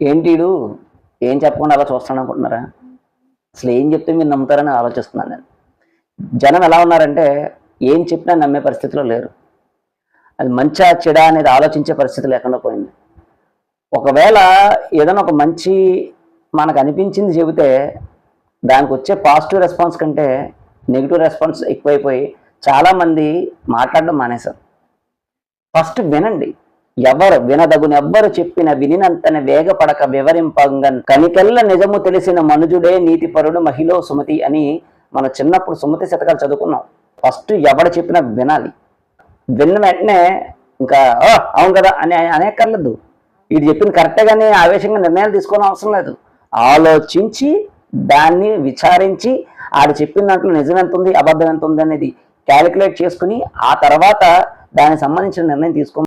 ఏంటిడు ఏం చెప్పకుండా అలా చూస్తాను అనుకుంటున్నారా? అసలు ఏం చెప్తే మీరు నమ్ముతారని ఆలోచిస్తున్నాను నేను. జనం ఎలా ఉన్నారంటే ఏం చెప్పినా నమ్మే పరిస్థితిలో లేరు. అది మంచా చెడా అనేది ఆలోచించే పరిస్థితి లేకుండా పోయింది. ఒకవేళ ఏదైనా ఒక మంచి మనకు అనిపించింది చెబితే దానికి వచ్చే పాజిటివ్ రెస్పాన్స్ కంటే నెగిటివ్ రెస్పాన్స్ ఎక్కువైపోయి చాలామంది మాట్లాడడం మానేశారు. ఫస్ట్ వినండి. ఎవరు వినదగునెవ్వరు చెప్పిన వినినంతనే వేగపడక వివరింపంగన్ కనికెల్ల నిజము తెలిసిన మనుజుడే నీతిపరుడు మహిళ సుమతి అని మనం చిన్నప్పుడు సుమతి శతకాలు చదువుకున్నాం. ఫస్ట్ ఎవడు చెప్పినా వినాలి. విన్న వెంటనే ఇంకా అవును కదా అని అనేకర్లేదు. వీడు చెప్పింది కరెక్టే కానీ ఆవేశంగా నిర్ణయాలు తీసుకోవడం అవసరం లేదు. ఆలోచించి దాన్ని విచారించి ఆడు చెప్పిన దాంట్లో నిజం ఎంత ఉంది అబద్ధం ఎంత ఉంది అనేది క్యాలిక్యులేట్ చేసుకుని ఆ తర్వాత దానికి సంబంధించిన నిర్ణయం తీసుకో.